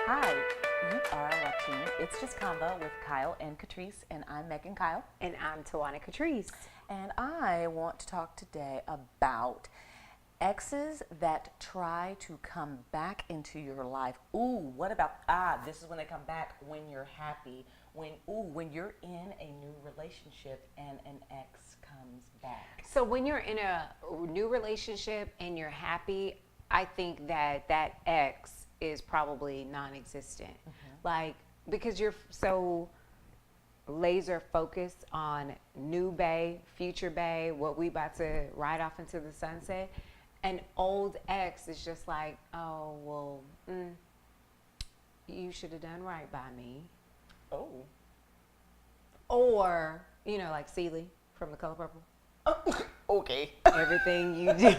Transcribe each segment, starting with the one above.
Hi, you are watching It's Just Convo with Kyle and Katrice, and I'm Megan Kyle. And I'm Tawana Katrice. And I want to talk today about exes that try to come back into your life. Ooh, what about, this is when they come back when you're happy. When you're in a new relationship and an ex comes back. So when you're in a new relationship and you're happy, I think that ex is probably non-existent. Like, because you're so laser focused on new bae, future bae, what we about to ride off into the sunset. An old ex is just like, oh, well, you should have done right by me. Oh. Or, like Celie from The Color Purple. Okay. Everything you do.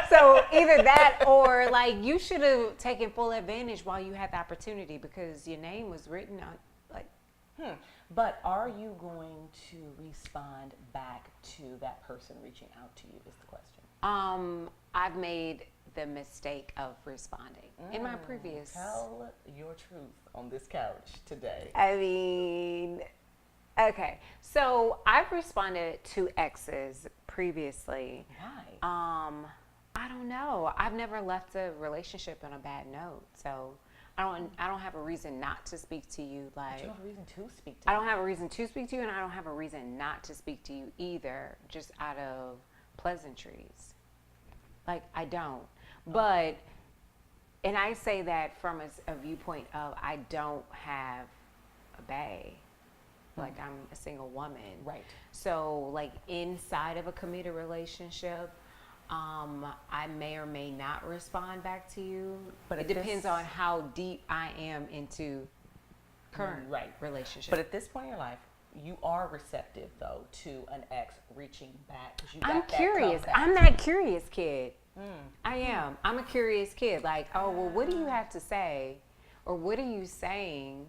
So either that or like you should have taken full advantage while you had the opportunity because your name was written on like. But are you going to respond back to that person reaching out to you is the question. I've made the mistake of responding in my previous. Tell your truth on this couch today. I mean, okay. So I've responded to exes previously. Why? I don't know. I've never left a relationship on a bad note, so I don't have a reason not to speak to you. Like, But you don't have a reason to speak to I don't have a reason to speak to you, and I don't have a reason not to speak to you either, just out of pleasantries. Like, I don't. But, and I say that from a viewpoint of I don't have a bae. Like, I'm a single woman. Right. So, like, inside of a committed relationship, I may or may not respond back to you. But it depends on how deep I am into current relationship. But at this point in your life, you are receptive, though, to an ex reaching back. 'Cause you got I'm that curious. comeback. I'm that curious kid. I am. I'm a curious kid. Like, oh, well, what do you have to say? Or what are you saying?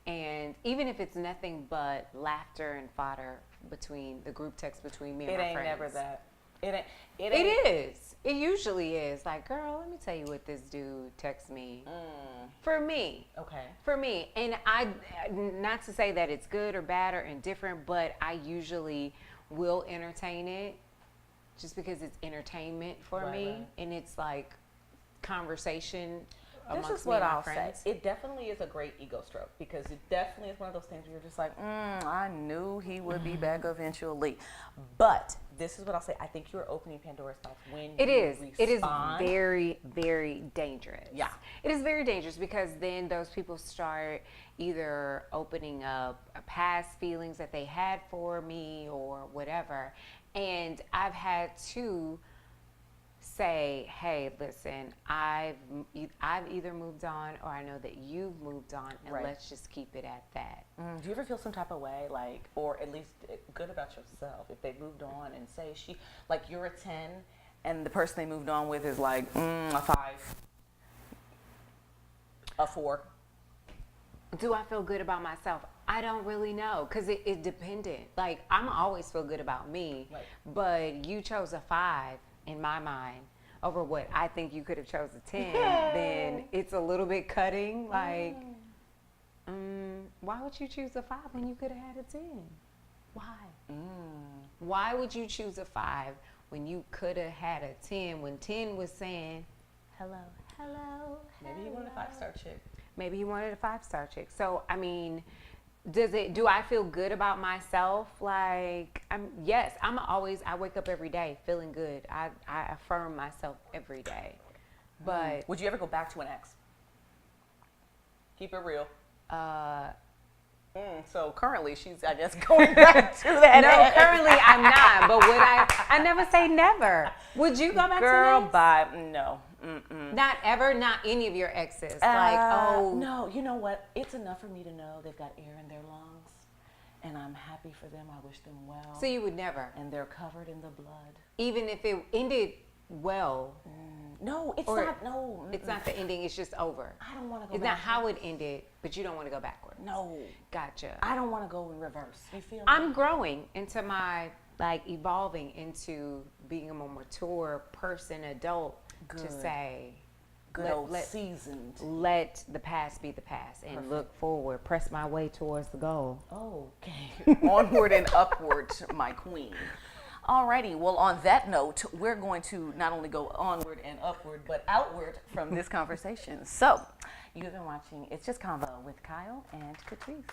And even if it's nothing but laughter and fodder between the group text between me and my friends. It ain't never that. It ain't. It is. It usually is. Like, girl, let me tell you what this dude texts me. For me. Okay. For me. And I, not to say that it's good or bad or indifferent, but I usually will entertain it just because it's entertainment for me. Right. And it's like conversation amongst This is me what and my I'll say. friends. It definitely is a great ego stroke because it definitely is one of those things where you're just like, I knew he would be back eventually. But this is what I'll say. I think you're opening Pandora's box when It you is. It is respond. very, very dangerous. Yeah. It is very dangerous because then those people start either opening up past feelings that they had for me or whatever. And I've had to say, hey, listen, I've either moved on or I know that you've moved on, and let's just keep it at that. Do you ever feel some type of way, like, or at least good about yourself if they moved on and say like you're a 10 and the person they moved on with is like a 5, a 4? Do I feel good about myself? I don't really know because it dependent. Like, I'm always feel good about me, but you chose a 5 in my mind over what I think you could have chose a 10, then it's a little bit cutting. Like, why would you choose a 5 when you could have had a 10? Why? Why would you choose a 5 when you could have had a 10 when 10 was saying, hello, hello, Maybe you want a 5-star chick. Maybe he wanted a 5-star chick. So, I mean, do I feel good about myself? Like, yes, I wake up every day feeling good. I affirm myself every day. But would you ever go back to an ex? Keep it real. So currently she's, I guess, going back to that. No, currently I'm not. But would I never say never. Would you go back Girl, to an ex? bye. No. Not ever, not any of your exes. No, you know what? It's enough for me to know they've got air in their lungs, and I'm happy for them. I wish them well. So you would never. And they're covered in the blood. Even if it ended well. No, it's Or not. No, It's not the ending. It's just over. I don't want to go. It's not how it ended, but you don't want to go backwards. No, Gotcha. I don't want to go in reverse. You feel me? I'm growing into my, like, evolving into being a more mature person, adult, to say, good old seasoned. Let the past be the past and look forward. Press my way towards the goal. Okay. Onward and upward, my queen. Alrighty, well, on that note, we're going to not only go onward and upward, but outward from this conversation. So, you've been watching It's Just Convo with Kyle and Katrice.